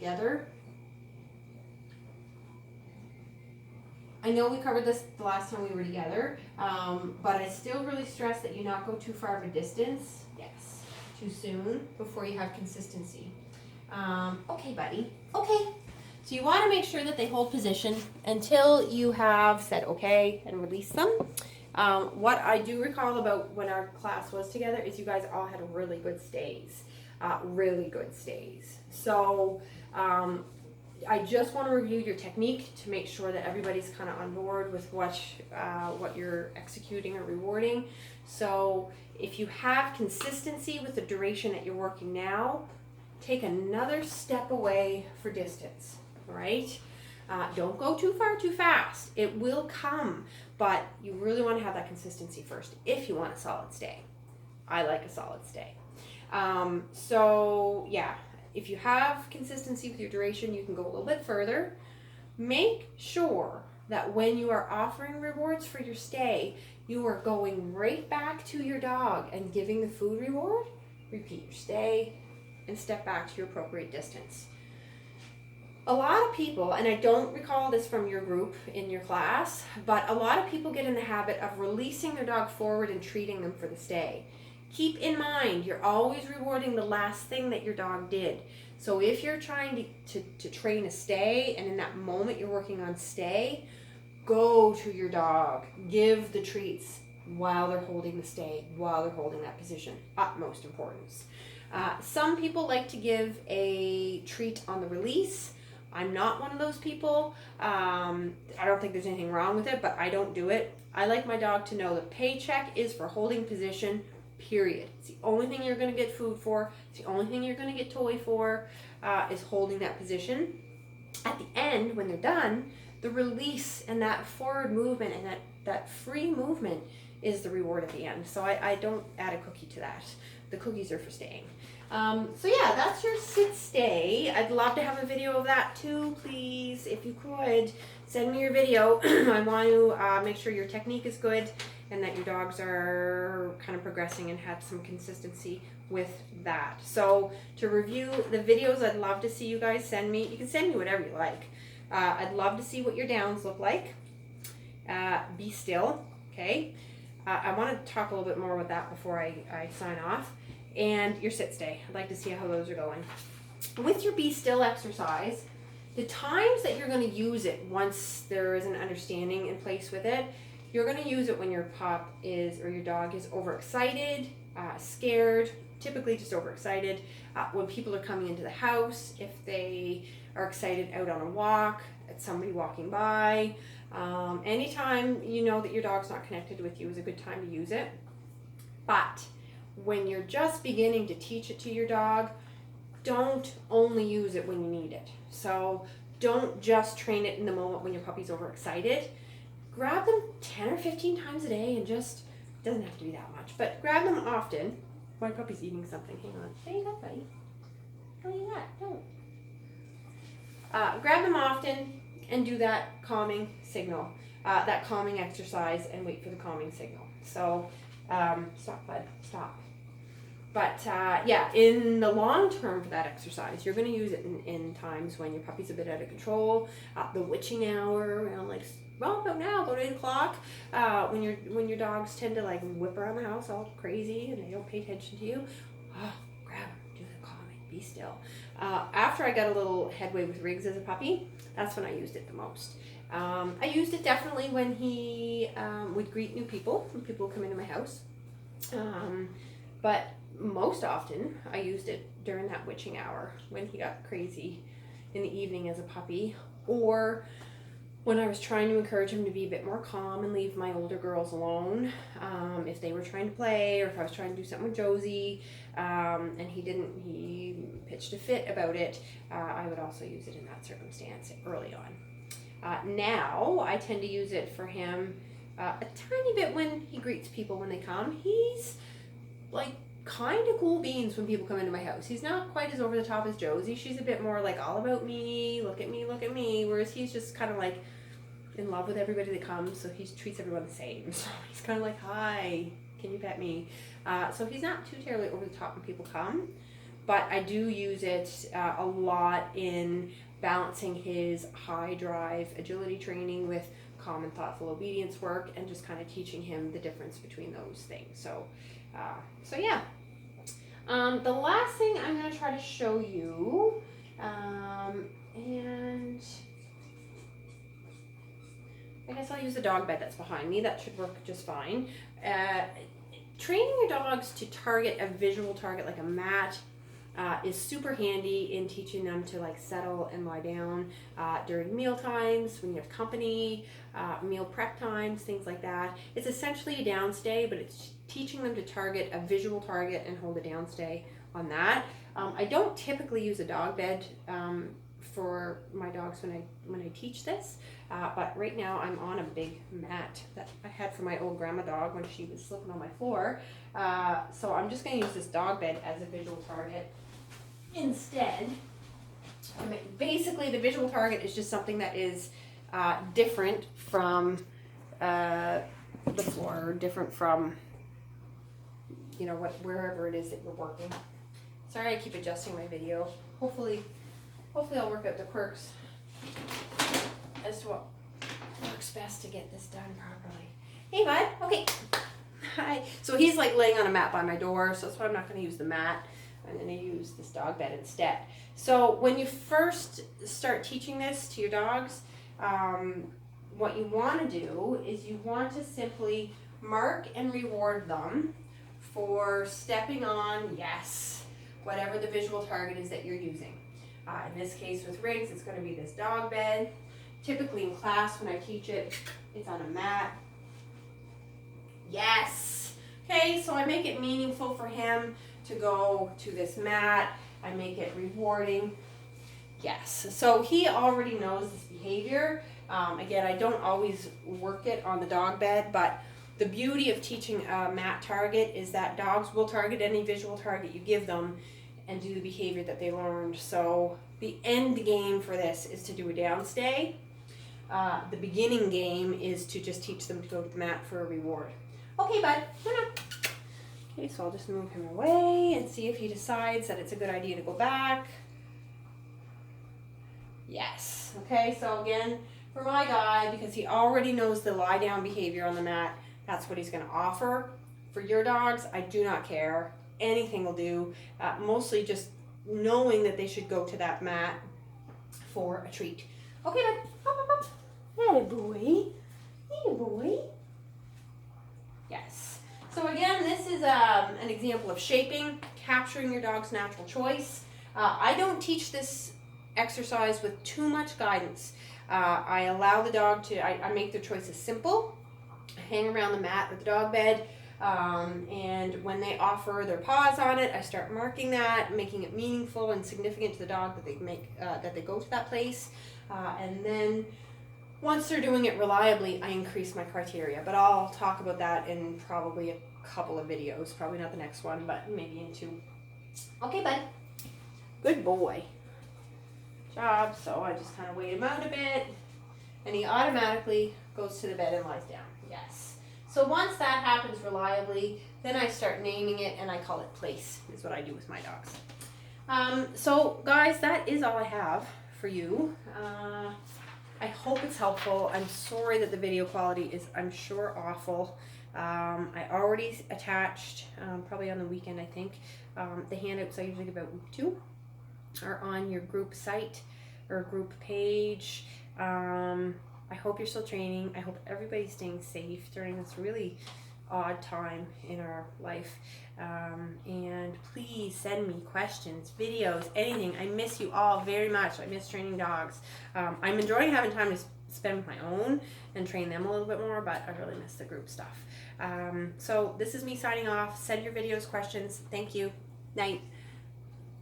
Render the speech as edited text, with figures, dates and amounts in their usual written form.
together. I know we covered this the last time we were together, but I still really stress that you not go too far of a distance. Yes, too soon before you have consistency. Okay, buddy. Okay. So you want to make sure that they hold position until you have said okay and release them. What I do recall about when our class was together is you guys all had really good stays. Really good stays. So I just want to review your technique to make sure that everybody's kind of on board with what you're executing or rewarding. So if you have consistency with the duration that you're working now, take another step away for distance, right? Don't go too far too fast. It will come, but you really want to have that consistency first if you want a solid stay. I like a solid stay. So yeah, if you have consistency with your duration, you can go a little bit further. Make sure that when you are offering rewards for your stay, you are going right back to your dog and giving the food reward, repeat your stay, and step back to your appropriate distance. A lot of people, and I don't recall this from your group in your class, but a lot of people get in the habit of releasing their dog forward and treating them for the stay. Keep in mind, you're always rewarding the last thing that your dog did. So if you're trying to train a stay, and in that moment you're working on stay, go to your dog. Give the treats while they're holding the stay, while they're holding that position. Utmost importance. Some people like to give a treat on the release. I'm not one of those people. I don't think there's anything wrong with it, but I don't do it. I like my dog to know the paycheck is for holding position, period. It's the only thing you're going to get food for. It's the only thing you're going to get toy for, is holding that position. At the end, when they're done, the release and that forward movement and that free movement is the reward at the end. So I don't add a cookie to that. The cookies are for staying. So yeah, that's your sit stay. I'd love to have a video of that too, please. If you could, send me your video. I want to make sure your technique is good and that your dogs are kind of progressing and have some consistency with that. So to review the videos, I'd love to see you guys send me. You can send me whatever you like. I'd love to see what your downs look like. Be still, okay? I want to talk a little bit more about that before I sign off. And your sit stay. I'd like to see how those are going. With your be still exercise, the times that you're going to use it once there is an understanding in place with it, you're going to use it when your pup is, or your dog is overexcited, scared, typically just overexcited, when people are coming into the house, if they are excited out on a walk, at somebody walking by. Anytime you know that your dog's not connected with you is a good time to use it. But when you're just beginning to teach it to your dog, don't only use it when you need it. So don't just train it in the moment when your puppy's overexcited. Grab them 10 or 15 times a day and just, doesn't have to be that much, but grab them often. My puppy's eating something, hang on. There you go, buddy. Don't eat that, don't. Grab them often and do that calming signal, that calming exercise, and wait for the calming signal. So stop, bud, stop. But yeah, in the long term for that exercise, you're going to use it in times when your puppy's a bit out of control, the witching hour, around like, well, about now, about 8 o'clock, when your dogs tend to like whip around the house all crazy and they don't pay attention to you. Grab them, do the calming, be still. After I got a little headway with Riggs as a puppy, that's when I used it the most. I used it definitely when he would greet new people, when people would come into my house. But most often I used it during that witching hour when he got crazy in the evening as a puppy, or when I was trying to encourage him to be a bit more calm and leave my older girls alone, if they were trying to play, or if I was trying to do something with Josie, and he pitched a fit about it, I would also use it in that circumstance early on. Now I tend to use it for him a tiny bit when he greets people when they come. He's like kind of cool beans when people come into my house. He's not quite as over the top as Josie. She's a bit more like all about me, look at me, whereas he's just kind of like in love with everybody that comes, so he treats everyone the same. So he's kind of like, hi, can you pet me? So he's not too terribly over the top when people come, but I do use it a lot in balancing his high drive agility training with calm and thoughtful obedience work, and just kind of teaching him the difference between those things. So yeah. The last thing I'm going to try to show you, and I guess I'll use the dog bed that's behind me. That should work just fine. Training your dogs to target a visual target like a mat is super handy in teaching them to like settle and lie down during meal times, when you have company, meal prep times, things like that. It's essentially a downstay, but it's teaching them to target a visual target and hold a downstay on that. I don't typically use a dog bed for my dogs when I teach this, but right now I'm on a big mat that I had for my old grandma dog when she was sleeping on my floor. So I'm just going to use this dog bed as a visual target instead. Basically, the visual target is just something that is different from the floor, or different from, you know, wherever it is that you're working. Sorry, I keep adjusting my video. Hopefully I'll work out the quirks as to what works best to get this done properly. Hey, bud. Okay. Hi. So he's like laying on a mat by my door, so that's why I'm not going to use the mat. I'm going to use this dog bed instead. So when you first start teaching this to your dogs, what you want to do is you want to simply mark and reward them for stepping on, yes, whatever the visual target is that you're using. In this case with Riggs, it's going to be this dog bed. Typically in class when I teach it, it's on a mat. Yes. Okay, so I make it meaningful for him to go to this mat. I make it rewarding. Yes. So he already knows this behavior. Again, I don't always work it on the dog bed, but the beauty of teaching a mat target is that dogs will target any visual target you give them and do the behavior that they learned. So the end game for this is to do a downstay. The beginning game is to just teach them to go to the mat for a reward. Okay, bud, come on. Okay, so I'll just move him away and see if he decides that it's a good idea to go back. Yes. Okay, so again, for my guy, because he already knows the lie down behavior on the mat, that's what he's going to offer. For your dogs, I do not care. Anything will do. Mostly just knowing that they should go to that mat for a treat. Okay, bud. Hop, hop, hop. Hey, boy. Hey, boy. Yes. So again, this is an example of shaping, capturing your dog's natural choice. I don't teach this exercise with too much guidance. I allow the dog to, I make their choices simple. I hang around the mat with the dog bed. And when they offer their paws on it, I start marking that, making it meaningful and significant to the dog that they go to that place. And then once they're doing it reliably, I increase my criteria. But I'll talk about that in probably a couple of videos. Probably not the next one, but maybe in 2. Okay, bud. Good boy. Job. So I just kind of wait him out a bit, and he automatically goes to the bed and lies down. Yes. So once that happens reliably, then I start naming it, and I call it place, is what I do with my dogs. So guys, that is all I have for you. I hope it's helpful. I'm sorry that the video quality is, I'm sure, awful. I already attached, probably on the weekend, I think, the handouts I usually give out week 2 are on your group site or group page. I hope you're still training. I hope everybody's staying safe during this really odd time in our life. And please send me questions, videos, anything. I miss you all very much. I miss training dogs. I'm enjoying having time to spend with my own and train them a little bit more, but I really miss the group stuff. So this is me signing off. Send your videos, questions. Thank you. Night.